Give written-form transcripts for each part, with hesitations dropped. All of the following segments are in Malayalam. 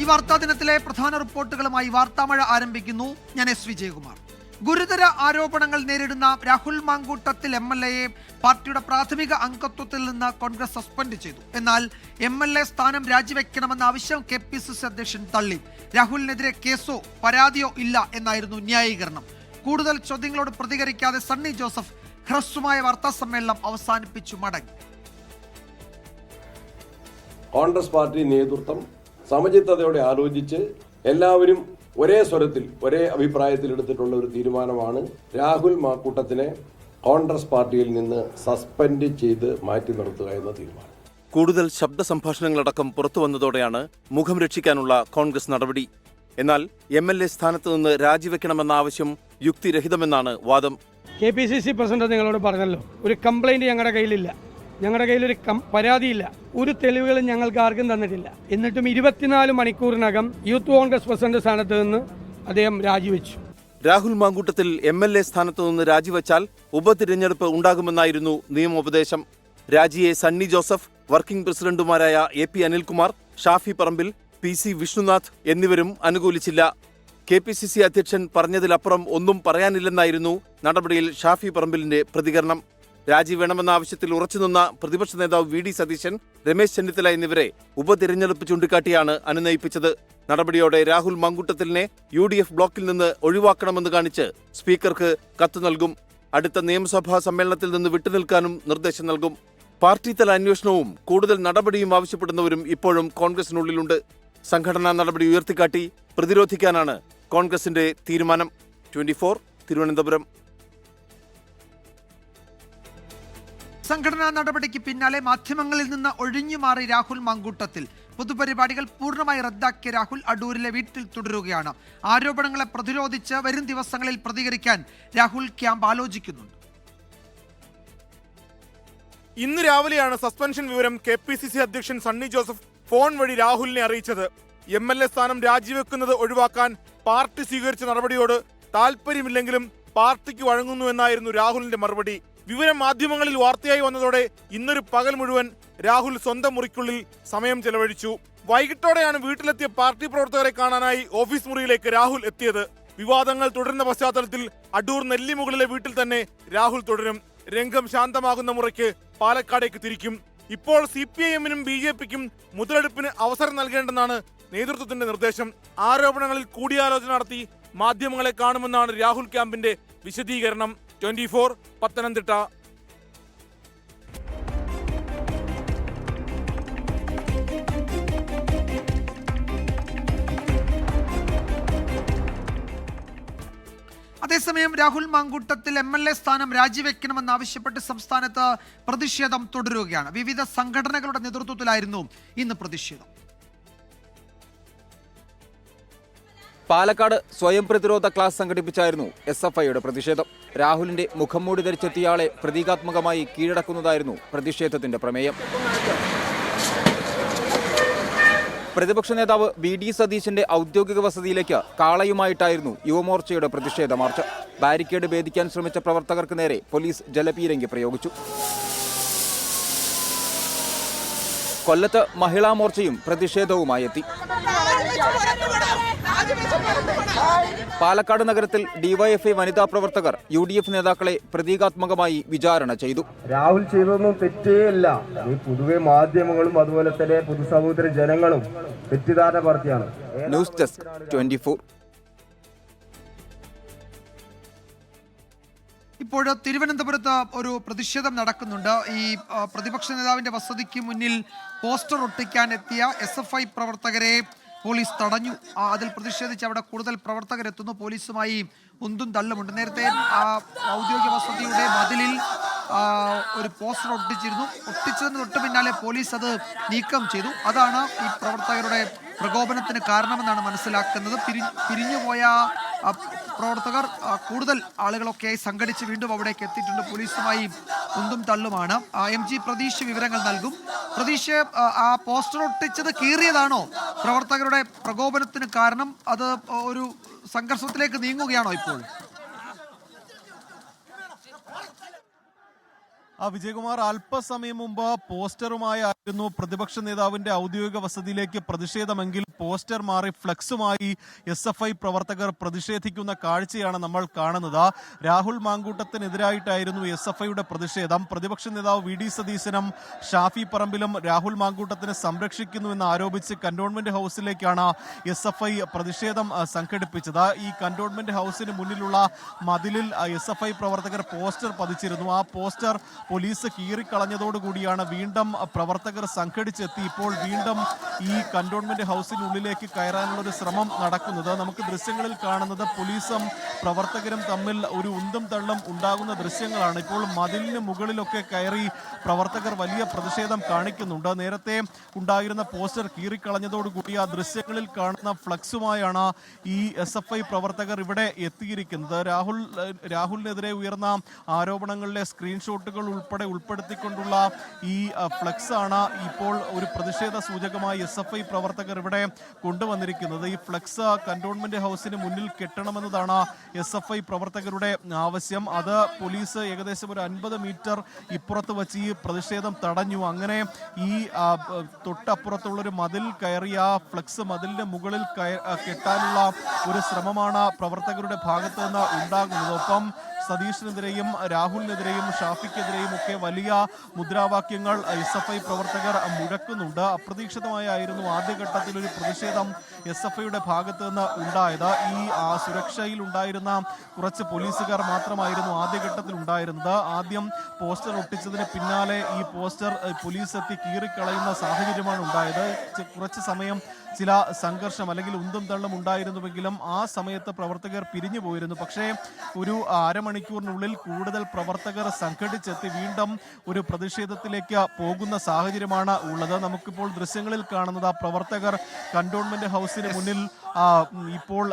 ഈ വാർത്താ ദിനത്തിലെ പ്രധാന റിപ്പോർട്ടുകളുമായി വാർത്താമഴ ആരംഭിക്കുന്നു. ഞാൻ എസ് വിജയകുമാർ. ഗുരുതര ആരോപണങ്ങൾ നേരിടുന്ന രാഹുൽ മാങ്കൂട്ടത്തിൽ MLA-യെ പാർട്ടിയുടെ പ്രാഥമിക അംഗത്വത്തിൽ നിന്ന് കോൺഗ്രസ് സസ്പെൻഡ് ചെയ്തു. എന്നാൽ MLA സ്ഥാനം രാജിവെക്കണമെന്ന ആവശ്യം KPCC അധ്യക്ഷൻ തള്ളി. രാഹുലിനെതിരെ കേസോ പരാതിയോ ഇല്ല എന്നായിരുന്നു ന്യായീകരണം. കൂടുതൽ ചോദ്യങ്ങളോട് പ്രതികരിക്കാതെ സണ്ണി ജോസഫ് ഹ്രസ്വമായ വാർത്താ സമ്മേളനം അവസാനിപ്പിച്ചു മടങ്ങി. കോൺഗ്രസ് പാർട്ടി നേതൃത്വം സമചിത്തതയോടെ ആലോചിച്ച് എല്ലാവരും ഒരേ സ്വരത്തിൽ ഒരേ അഭിപ്രായത്തിൽ എടുത്തിട്ടുള്ള ഒരു തീരുമാനമാണ് രാഹുൽ മാക്കൂട്ടത്തിനെ കോൺഗ്രസ് പാർട്ടിയിൽ നിന്ന് സസ്പെൻഡ് ചെയ്ത് മാറ്റി നിർത്തുക എന്ന തീരുമാനം. കൂടുതൽ ശബ്ദ സംഭാഷണങ്ങളടക്കം പുറത്തു വന്നതോടെയാണ് മുഖം രക്ഷിക്കാനുള്ള കോൺഗ്രസ് നടപടി. എന്നാൽ MLA സ്ഥാനത്ത് നിന്ന് രാജിവെക്കണമെന്ന ആവശ്യം യുക്തിരഹിതമെന്നാണ് വാദം. KPCC പ്രസിഡന്റ് നിങ്ങളോട് പറഞ്ഞല്ലോ, ഒരു കംപ്ലൈന്റ് ഞങ്ങളുടെ കയ്യിലില്ല, ഞങ്ങളുടെ കയ്യിലൊരു പരാതിയില്ല, ഒരു തെളിവുകളും ഞങ്ങൾക്ക് ആർക്കും തന്നിട്ടില്ല. എന്നിട്ടും 24 മണിക്കൂറിനകം യൂത്ത് കോൺഗ്രസ് പ്രസിഡന്റ് സ്ഥാനത്ത് നിന്ന് അദ്ദേഹം രാജിവെച്ചു. രാഹുൽ മാങ്കൂട്ടത്തിൽ MLA സ്ഥാനത്ത് നിന്ന് രാജിവെച്ചാൽ ഉപതിരഞ്ഞെടുപ്പ് ഉണ്ടാകുമെന്നായിരുന്നു നിയമോപദേശം. രാജിയെ സണ്ണി ജോസഫ്, വർക്കിംഗ് പ്രസിഡന്റുമാരായ AP അനിൽകുമാർ, ഷാഫി പറമ്പിൽ, PC വിഷ്ണുനാഥ് എന്നിവരും അനുകൂലിച്ചില്ല. KPCC അധ്യക്ഷൻ പറഞ്ഞതിലപ്പുറം ഒന്നും പറയാനില്ലെന്നായിരുന്നു നടപടിയിൽ ഷാഫി പറമ്പിലിന്റെ പ്രതികരണം. രാജി വേണമെന്ന ആവശ്യത്തിൽ ഉറച്ചുനിന്ന പ്രതിപക്ഷ നേതാവ് VD സതീശൻ, രമേശ് ചെന്നിത്തല എന്നിവരെ ഉപതിരഞ്ഞെടുപ്പ് ചൂണ്ടിക്കാട്ടിയാണ് അനുനയിപ്പിച്ചത്. നടപടിയോടെ രാഹുൽ മാങ്കൂട്ടത്തിലിനെ UDF ബ്ലോക്കിൽ നിന്ന് ഒഴിവാക്കണമെന്ന് കാണിച്ച് സ്പീക്കർക്ക് കത്ത് നൽകും. അടുത്ത നിയമസഭാ സമ്മേളനത്തിൽ നിന്ന് വിട്ടുനിൽക്കാനും നിർദ്ദേശം നൽകും. പാർട്ടി തല അന്വേഷണവും കൂടുതൽ നടപടിയും ആവശ്യപ്പെടുന്നവരും ഇപ്പോഴും കോൺഗ്രസിനുള്ളിലുണ്ട്. സംഘടനാ നടപടി ഉയർത്തിക്കാട്ടി പ്രതിരോധിക്കാനാണ് കോൺഗ്രസിന്റെ തീരുമാനം. 24 തിരുവനന്തപുരം. സംഘടനാ നടപടിക്ക് പിന്നാലെ മാധ്യമങ്ങളിൽ നിന്ന് ഒഴിഞ്ഞുമാറി രാഹുൽ മാങ്കൂട്ടത്തിൽ. പൊതുപരിപാടികൾ പൂർണ്ണമായി റദ്ദാക്കിയ രാഹുൽ അടൂരിലെ വീട്ടിൽ തുടരുകയാണ്. ആരോപണങ്ങളെ പ്രതിരോധിച്ച് വരും ദിവസങ്ങളിൽ പ്രതികരിക്കാൻ രാഹുൽ ക്യാമ്പ് ആലോചിക്കുന്നുണ്ട്. ഇന്ന് രാവിലെയാണ് സസ്പെൻഷൻ വിവരം KPCC അധ്യക്ഷൻ സണ്ണി ജോസഫ് ഫോൺ വഴി രാഹുലിനെ അറിയിച്ചത്. MLA സ്ഥാനം രാജിവെക്കുന്നത് ഒഴിവാക്കാൻ പാർട്ടി സ്വീകരിച്ച നടപടിയോട് താല്പര്യമില്ലെങ്കിലും പാർട്ടിക്ക് വഴങ്ങുന്നു എന്നായിരുന്നു രാഹുലിന്റെ മറുപടി. വിവരം മാധ്യമങ്ങളിൽ വാർത്തയായി വന്നതോടെ ഇന്നൊരു പകൽ മുഴുവൻ രാഹുൽ സ്വന്തം മുറിക്കുള്ളിൽ സമയം ചെലവഴിച്ചു. വൈകിട്ടോടെയാണ് വീട്ടിലെത്തിയ പാർട്ടി പ്രവർത്തകരെ കാണാനായി ഓഫീസ് മുറിയിലേക്ക് രാഹുൽ എത്തിയത്. വിവാദങ്ങൾ തുടരുന്ന പശ്ചാത്തലത്തിൽ അടൂർ നെല്ലിമുകളിലെ വീട്ടിൽ തന്നെ രാഹുൽ തുടരും. രംഗം ശാന്തമാകുന്ന മുറയ്ക്ക് പാലക്കാടേക്ക് തിരിക്കും. ഇപ്പോൾ CPIM-നും BJP-ക്കും മുതലെടുപ്പിന് അവസരം നൽകേണ്ടെന്നാണ് നേതൃത്വത്തിന്റെ നിർദ്ദേശം. ആരോപണങ്ങളിൽ കൂടിയാലോചന നടത്തി മാധ്യമങ്ങളെ കാണുമെന്നാണ് രാഹുൽ ക്യാമ്പിന്റെ വിശദീകരണം. 24 പത്തനംതിട്ട. അതേസമയം രാഹുൽ മാങ്കൂട്ടത്തിൽ MLA സ്ഥാനം രാജിവെക്കണമെന്നാവശ്യപ്പെട്ട് സംസ്ഥാനത്ത് പ്രതിഷേധം തുടരുകയാണ്. വിവിധ സംഘടനകളുടെ നേതൃത്വത്തിലായിരുന്നു ഇന്ന് പ്രതിഷേധം. പാലക്കാട് സ്വയം പ്രതിരോധ ക്ലാസ് സംഘടിപ്പിച്ചായിരുന്നു SFIയുടെ പ്രതിഷേധം. രാഹുലിന്റെ മുഖംമൂടി ധരിച്ചെത്തിയയാളെ പ്രതീകാത്മകമായി കീഴടക്കുന്നതായിരുന്നു പ്രതിഷേധത്തിന്റെ പ്രമേയം. പ്രതിപക്ഷ നേതാവ് VD സതീശന്റെ ഔദ്യോഗിക വസതിയിലേക്ക് കാളയുമായിട്ടായിരുന്നു യുവമോർച്ചയുടെ പ്രതിഷേധ മാർച്ച്. ബാരിക്കേഡ് ഭേദിക്കാൻ ശ്രമിച്ച പ്രവർത്തകർക്ക് നേരെ പോലീസ് ജലപീരങ്കി പ്രയോഗിച്ചു. കൊല്ലത്ത് മഹിളാ മോർച്ചയും പ്രതിഷേധവുമായി എത്തി. പാലക്കാട് നഗരത്തിൽ DYFI വനിതാ പ്രവർത്തകർ UDF നേതാക്കളെ പ്രതീകാത്മകമായി വിചാരണ ചെയ്തു. രാഹുൽ ചെയ്തതൊന്നും തെറ്റേയല്ല. ഈ പൊതുവെ മാധ്യമങ്ങളും അതുപോലെ തന്നെ പൊതുസമൂഹത്തിലെ ജനങ്ങളും തെറ്റിദ്ധാരണ പാർട്ടിയാണ്. News desk 24. ഇപ്പോൾ തിരുവനന്തപുരത്ത് ഒരു പ്രതിഷേധം നടക്കുന്നുണ്ട്. ഈ പ്രതിപക്ഷ നേതാവിന്റെ വസതിക്ക് മുന്നിൽ പോസ്റ്റർ ഒട്ടിക്കാൻ എത്തിയ SFI പ്രവർത്തകരെ പോലീസ് തടഞ്ഞു. അതിൽ പ്രതിഷേധിച്ച് അവിടെ കൂടുതൽ പ്രവർത്തകരെത്തുന്നു. പോലീസുമായി ഉന്തും തള്ളുമുണ്ട്. നേരത്തെ ഔദ്യോഗിക വസതിയുടെ മതിലിൽ ഒരു പോസ്റ്റർ ഒട്ടിച്ചിരുന്നു. ഒട്ടിച്ചതിന് തൊട്ട് പിന്നാലെ പോലീസ് അത് നീക്കം ചെയ്തു. അതാണ് ഈ പ്രവർത്തകരുടെ പ്രകോപനത്തിന് കാരണമെന്നാണ് മനസ്സിലാക്കുന്നത്. പിരിഞ്ഞുപോയ പ്രവർത്തകർ കൂടുതൽ ആളുകളൊക്കെയായി സംഘടിച്ച് വീണ്ടും അവിടേക്ക് എത്തിയിട്ടുണ്ട്. പോലീസുമായി ഉന്തും തള്ളുമാണ്. MG പ്രതീഷ് വിവരങ്ങൾ നൽകും. പ്രതീഷ്, ആ പോസ്റ്റർ ഒട്ടിച്ചത് കീറിയതാണോ പ്രവർത്തകരുടെ പ്രകോപനത്തിന് കാരണം? അത് ഒരു സംഘർഷത്തിലേക്ക് നീങ്ങുകയാണോ ഇപ്പോൾ? വിജയകുമാർ, അല്പസമയം മുമ്പ് പോസ്റ്ററുമായിരുന്നു പ്രതിപക്ഷ നേതാവിന്റെ ഔദ്യോഗിക വസതിയിലേക്ക് പ്രതിഷേധമെങ്കിൽ പോസ്റ്റർ മാറി ഫ്ലക്സുമായി SFI പ്രവർത്തകർ പ്രതിഷേധിക്കുന്ന കാഴ്ചയാണ് നമ്മൾ കാണുന്നത്. രാഹുൽ മാങ്കൂട്ടത്തിനെതിരായിട്ടായിരുന്നു SFIയുടെ പ്രതിഷേധം. പ്രതിപക്ഷ നേതാവ് VD സതീശനും ഷാഫി പറമ്പിലും രാഹുൽ മാങ്കൂട്ടത്തിനെ സംരക്ഷിക്കുന്നുവെന്ന് ആരോപിച്ച് കന്റോൺമെന്റ് ഹൗസിലേക്കാണ് SFI പ്രതിഷേധം സംഘടിപ്പിച്ചത്. ഈ കന്റോൺമെന്റ് ഹൗസിന് മുന്നിലുള്ള മതിലിൽ SFI പ്രവർത്തകർ പോസ്റ്റർ പതിച്ചിരുന്നു. ആ പോസ്റ്റർ പോലീസ് കീറിക്കളഞ്ഞതോടുകൂടിയാണ് വീണ്ടും പ്രവർത്തകർ സംഘടിച്ചെത്തി ഇപ്പോൾ വീണ്ടും ഈ കന്റോൺമെന്റ് ഹൗസിനുള്ളിലേക്ക് കയറാനുള്ള ഒരു ശ്രമം നടക്കുന്നത്. നമുക്ക് ദൃശ്യങ്ങളിൽ കാണുന്നത് പോലീസും പ്രവർത്തകരും തമ്മിൽ ഒരു ഉന്തും തള്ളും ഉണ്ടാകുന്ന ദൃശ്യങ്ങളാണ്. ഇപ്പോൾ മതിലിന് മുകളിലൊക്കെ കയറി പ്രവർത്തകർ വലിയ പ്രതിഷേധം കാണിക്കുന്നുണ്ട്. നേരത്തെ ഉണ്ടായിരുന്ന പോസ്റ്റർ കീറിക്കളഞ്ഞതോടുകൂടി ആ ദൃശ്യങ്ങളിൽ കാണുന്ന ഫ്ലക്സുമായാണ് ഈ SFI പ്രവർത്തകർ ഇവിടെ എത്തിയിരിക്കുന്നത്. രാഹുലിനെതിരെ ഉയർന്ന ആരോപണങ്ങളിലെ സ്ക്രീൻഷോട്ടുകൾ ഉൾപ്പെടെ ഉൾപ്പെടുത്തിക്കൊണ്ടുള്ള ഈ ഫ്ലക്സ് ആണ് ഇപ്പോൾ ഒരു പ്രതിഷേധ സൂചകമായി SFI പ്രവർത്തകർ ഇവിടെ കൊണ്ടുവന്നിരിക്കുന്നത്. ഈ ഫ്ലക്സ് കന്റോൺമെന്റ് ഹൗസിന് മുന്നിൽ കെട്ടണമെന്നതാണ് SFI പ്രവർത്തകരുടെ ആവശ്യം. അത് പോലീസ് ഏകദേശം ഒരു 50 മീറ്റർ ഇപ്പുറത്ത് വച്ച് ഈ പ്രതിഷേധം തടഞ്ഞു. അങ്ങനെ ഈ തൊട്ടപ്പുറത്തുള്ളൊരു മതിൽ കയറി ആ ഫ്ലക്സ് മതിലിന്റെ മുകളിൽ കെട്ടാനുള്ള ഒരു ശ്രമമാണ് പ്രവർത്തകരുടെ ഭാഗത്ത് നിന്ന് ഉണ്ടാകുന്നത്. ഒപ്പം സതീഷിനെതിരെയും രാഹുലിനെതിരെയും ഷാഫിക്കെതിരെയും ഒക്കെ വലിയ മുദ്രാവാക്യങ്ങൾ SFI പ്രവർത്തകർ മുഴക്കുന്നുണ്ട്. അപ്രതീക്ഷിതമായിരുന്നു ആദ്യഘട്ടത്തിൽ ഒരു പ്രതിഷേധം SFIയുടെ ഭാഗത്ത് നിന്ന് ഉണ്ടായത്. ഈ സുരക്ഷയിൽ ഉണ്ടായിരുന്ന കുറച്ച് പോലീസുകാർ മാത്രമായിരുന്നു ആദ്യഘട്ടത്തിൽ ഉണ്ടായിരുന്നത്. ആദ്യം പോസ്റ്റർ ഒട്ടിച്ചതിന് പിന്നാലെ ഈ പോസ്റ്റർ പോലീസ് എത്തി കീറിക്കളയുന്ന സാഹചര്യമാണ് ഉണ്ടായത്. കുറച്ച് സമയം ചില സംഘർഷം അല്ലെങ്കിൽ ഉന്തും തള്ളും ഉണ്ടായിരുന്നുവെങ്കിലും ആ സമയത്ത് പ്രവർത്തകർ പിരിഞ്ഞു പോയിരുന്നു. പക്ഷേ ഒരു അരമണിക്കൂറിനുള്ളിൽ കൂടുതൽ പ്രവർത്തകർ സംഘടിച്ചെത്തി വീണ്ടും ഒരു പ്രതിഷേധത്തിലേക്ക് പോകുന്ന സാഹചര്യമാണ് ഉള്ളത്. നമുക്കിപ്പോൾ ദൃശ്യങ്ങളിൽ കാണുന്നത് ആ പ്രവർത്തകർ കന്റോൺമെന്റ് ഹൗസിന് മുന്നിൽ ഇപ്പോൾ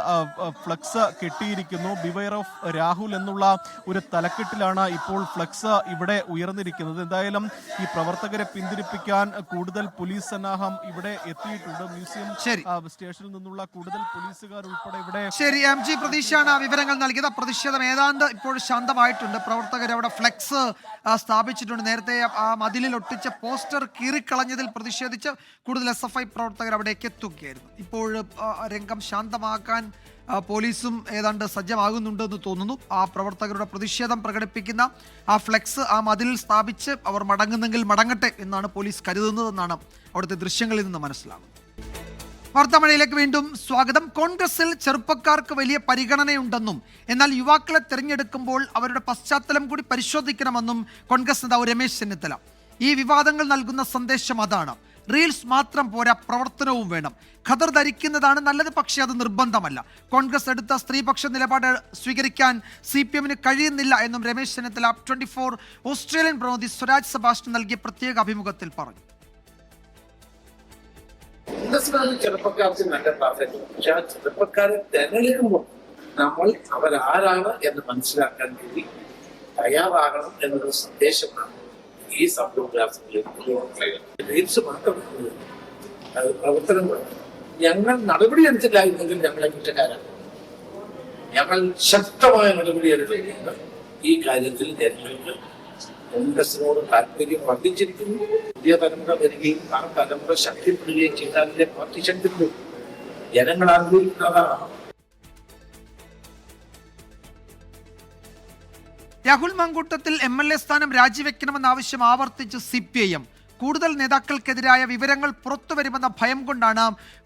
ഫ്ലക്സ് കെട്ടിയിരിക്കുന്നു. ബിവെയർ ഓഫ് രാഹുൽ എന്നുള്ള ഒരു തലക്കെട്ടിലാണ് ഇപ്പോൾ ഫ്ലക്സ് ഇവിടെ ഉയർന്നിരിക്കുന്നത്. എന്തായാലും ഈ പ്രവർത്തകരെ പിന്തിരിപ്പിക്കാൻ കൂടുതൽ പോലീസ് സന്നാഹം ഇവിടെ എത്തിയിട്ടുണ്ട്. മ്യൂസിയം സ്റ്റേഷനിൽ നിന്നുള്ള കൂടുതൽ പോലീസുകാർ ഉൾപ്പെടെ ഇവിടെ. ശരി, MG പ്രതീക്ഷയാണ് വിവരങ്ങൾ നൽകിയത്. പ്രതിഷേധം ഏതാണ്ട് ഇപ്പോൾ ശാന്തമായിട്ടുണ്ട്. പ്രവർത്തകർ അവിടെ ഫ്ലെക്സ് സ്ഥാപിച്ചിട്ടുണ്ട്. നേരത്തെ ആ മതിലിൽ ഒട്ടിച്ച പോസ്റ്റർ കീറിക്കളഞ്ഞതിൽ പ്രതിഷേധിച്ച് കൂടുതൽ SFI പ്രവർത്തകർ അവിടേക്ക് എത്തുകയായിരുന്നു. ഇപ്പോൾ രംഗം ശാന്തമാക്കാൻ പോലീസും ഏതാണ്ട് സജ്ജമാകുന്നുണ്ടെന്ന് തോന്നുന്നു. ആ പ്രവർത്തകരുടെ പ്രതിഷേധം പ്രകടിപ്പിക്കുന്ന ആ ഫ്ലെക്സ് ആ മതിലിൽ സ്ഥാപിച്ച് അവർ മടങ്ങുന്നെങ്കിൽ മടങ്ങട്ടെ എന്നാണ് പോലീസ് കരുതുന്നതെന്നാണ് അവിടുത്തെ ദൃശ്യങ്ങളിൽ നിന്ന് മനസ്സിലാകുന്നത്. വാർത്താമഴയിലേക്ക് വീണ്ടും സ്വാഗതം. കോൺഗ്രസിൽ ചെറുപ്പക്കാർക്ക് വലിയ പരിഗണനയുണ്ടെന്നും എന്നാൽ യുവാക്കളെ തിരഞ്ഞെടുക്കുമ്പോൾ അവരുടെ പശ്ചാത്തലം കൂടി പരിശോധിക്കണമെന്നും കോൺഗ്രസ് നേതാവ് രമേശ് ചെന്നിത്തല. ഈ വിവാദങ്ങൾ നൽകുന്ന സന്ദേശം അതാണ്. റീൽസ് മാത്രം പോരാ, പ്രവർത്തനവും വേണം. ഖദർ ധരിക്കുന്നതാണ് നല്ലത്, പക്ഷേ അത് നിർബന്ധമല്ല. കോൺഗ്രസ് എടുത്ത സ്ത്രീപക്ഷ നിലപാട് സ്വീകരിക്കാൻ CPM കഴിയുന്നില്ല എന്നും രമേശ് ചെന്നിത്തല 24 ഓസ്ട്രേലിയൻ പ്രതിനിധി സ്വരാജ് സെബാസ്റ്റ്യൻ നൽകിയ പ്രത്യേക അഭിമുഖത്തിൽ പറഞ്ഞു. ചെറുപ്പക്കാർക്ക് നല്ല പ്രാധാന്യം, പക്ഷെ ആ ചെറുപ്പക്കാരെ തിരഞ്ഞെടുക്കുമ്പോൾ നമ്മൾ അവരാരാണ് എന്ന് മനസ്സിലാക്കാൻ വേണ്ടി തയ്യാറാകണം എന്നൊരു സന്ദേശമാണ് ഈ സംഭവ റീൽസ് മാത്രം പ്രവർത്തനം. ഞങ്ങൾ നടപടി എടുത്തില്ലായിരുന്നെങ്കിൽ ഞങ്ങളെ കുറ്റക്കാരാണ്. ഞങ്ങൾ ശക്തമായ നടപടി എടുത്തിട്ടുണ്ട്. ഈ കാര്യത്തിൽ ജനങ്ങൾക്ക് കോൺഗ്രസിനോട് താല്പര്യം വർദ്ധിച്ചിരിക്കുന്നു. പുതിയ തലമുറ വരികയും ആ തലമുറ ശക്തിപ്പെടുകയും ചെയ്താലേ പാർട്ടി ശക്തിപ്പെടും. ജനങ്ങൾ ആഗ്രഹിക്കുന്നതാണ്. രാഹുൽ മാങ്കൂട്ടത്തിൽ MLA സ്ഥാനം രാജിവെക്കണമെന്ന ആവശ്യം ആവർത്തിച്ച് CPIM. കൂടുതൽ നേതാക്കൾക്കെതിരായ വിവരങ്ങൾ പുറത്തുവരുമെന്ന ഭയം കൊണ്ടാണ്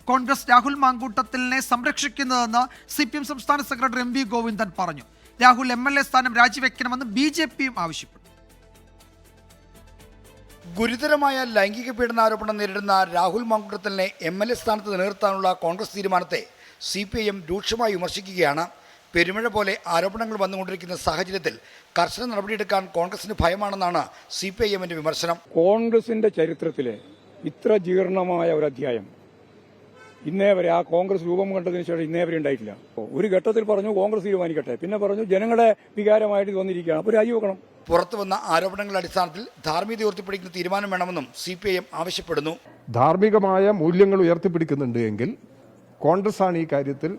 കോൺഗ്രസ് രാഹുൽ മാങ്കൂട്ടത്തിലിനെ സംരക്ഷിക്കുന്നതെന്ന് CPM സംസ്ഥാന സെക്രട്ടറി MV ഗോവിന്ദൻ പറഞ്ഞു. രാഹുൽ MLA സ്ഥാനം രാജിവെക്കണമെന്ന് BJPയും ആവശ്യപ്പെട്ടു. ഗുരുതരമായ ലൈംഗിക പീഡനാരോപണം നേരിടുന്ന രാഹുൽ മാങ്കൂട്ടത്തിലിനെ MLA സ്ഥാനത്ത് നിലനിർത്താനുള്ള കോൺഗ്രസ് തീരുമാനത്തെ CPIM രൂക്ഷമായി വിമർശിക്കുകയാണ്. പെരുമഴ പോലെ ആരോപണങ്ങൾ വന്നുകൊണ്ടിരിക്കുന്ന സാഹചര്യത്തിൽ കർശന നടപടിയെടുക്കാൻ കോൺഗ്രസിന് ഭയമാണെന്നാണ് CPIMന്റെ വിമർശനം. കോൺഗ്രസിന്റെ ചരിത്രത്തിലെ ഇത്ര ജീർണമായ ഒരു അധ്യായം ഇന്നേ വരെ ആ കോൺഗ്രസ് രൂപം കണ്ടതിന് ശേഷം ഇന്നേ വരെ ഉണ്ടായിട്ടില്ല. ഒരു ഘട്ടത്തിൽ പറഞ്ഞു കോൺഗ്രസ് തീരുമാനിക്കട്ടെ, പിന്നെ പറഞ്ഞു ജനങ്ങളുടെ വികാരമായിട്ട് തോന്നിയിരിക്കുകയാണ്, അപ്പോൾ രാജിവെക്കണം. പുറത്തു വന്ന ആരോപണങ്ങളുടെ അടിസ്ഥാനത്തിൽ ധാർമ്മികത ഉയർത്തിപ്പിടിക്കുന്ന തീരുമാനം വേണമെന്നും CPIM ആവശ്യപ്പെടുന്നു. ധാർമ്മികമായ മൂല്യങ്ങൾ ഉയർത്തിപ്പിടിക്കുന്നുണ്ട് എങ്കിൽ കോൺഗ്രസ് ആണ് ഈ കാര്യത്തിൽ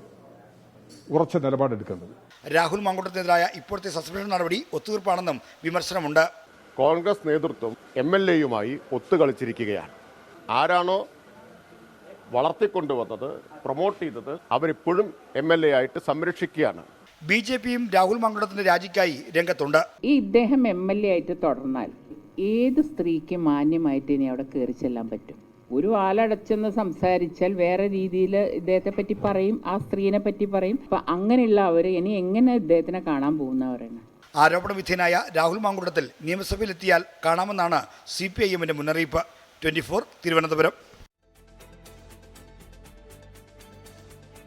ഉറച്ച നിലപാടെടുക്കുന്നത്. രാഹുൽ മാങ്കൂട്ടത്തിനെതിരായ ഇപ്പോഴത്തെ സസ്പെൻഷൻ നടപടി ഒത്തുതീർപ്പാണെന്നും വിമർശനമുണ്ട്. കോൺഗ്രസ് നേതൃത്വം MLAയുമായി ഒത്തുകളിച്ചിരിക്കുകയാണ്. ആരാണോ വളർത്തിക്കൊണ്ടുവന്നത്, പ്രൊമോട്ട് ചെയ്തത്, അവരിപ്പോഴും MLA ആയിട്ട് സംരക്ഷിക്കുകയാണ്. BJPയും രാഹുൽ മാങ്കുടത്തിന്റെ രാജിക്കായി രംഗത്തുണ്ട്. ഇദ്ദേഹം MLA ആയിട്ട് തുടർന്നാൽ ഏത് സ്ത്രീക്ക് മാന്യമായിട്ട് ഇനി അവിടെ കയറി ചെല്ലാൻ പറ്റും? ഒരു ആളടച്ചെന്ന് സംസാരിച്ചാൽ വേറെ രീതിയിൽ ഇദ്ദേഹത്തെ പറ്റി പറയും, ആ സ്ത്രീനെ പറ്റി പറയും. അപ്പം അങ്ങനെയുള്ള അവർ ഇനി എങ്ങനെ ഇദ്ദേഹത്തിനെ കാണാൻ പോകുന്നവരാണ്? ആരോപണ വിധേയനായ രാഹുൽ മാങ്കുടത്തിൽ നിയമസഭയിലെത്തിയാൽ കാണാമെന്നാണ് CPIMന്റെ മുന്നറിയിപ്പ്. 24 തിരുവനന്തപുരം.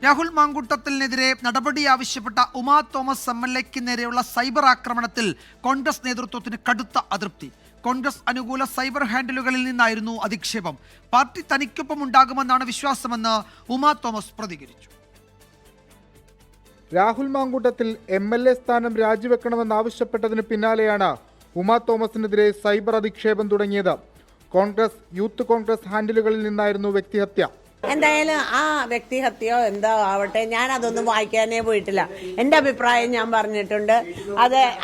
രാഹുൽ മാങ്കൂട്ടത്തിനെതിരെ നടപടി ആവശ്യപ്പെട്ട ഉമാ തോമസ് MLAയ്ക്ക് നേരെയുള്ള സൈബർ ആക്രമണത്തിൽ കോൺഗ്രസ് നേതൃത്വത്തിന് കടുത്ത അതൃപ്തി. കോൺഗ്രസ് അനുകൂല സൈബർ ഹാൻഡിലുകളിൽ നിന്നായിരുന്നു അധിക്ഷേപം. പാർട്ടി തനിക്കൊപ്പം ഉണ്ടാകുമെന്നാണ് വിശ്വാസമെന്ന് ഉമാ തോമസ് പ്രതികരിച്ചു. രാഹുൽ മാങ്കൂട്ടത്തിൽ MLA സ്ഥാനം രാജിവെക്കണമെന്നാവശ്യപ്പെട്ടതിന് പിന്നാലെയാണ് ഉമാ തോമസിനെതിരെ സൈബർ അധിക്ഷേപം തുടങ്ങിയത്. കോൺഗ്രസ്, യൂത്ത് കോൺഗ്രസ് ഹാൻഡിലുകളിൽ നിന്നായിരുന്നു വ്യക്തിഹത്യ. എന്തായാലും ആ വ്യക്തിഹത്യയോ എന്തോ ആവട്ടെ, ഞാൻ അതൊന്നും വായിക്കാനേ പോയിട്ടില്ല. എൻ്റെ അഭിപ്രായം ഞാൻ പറഞ്ഞിട്ടുണ്ട്.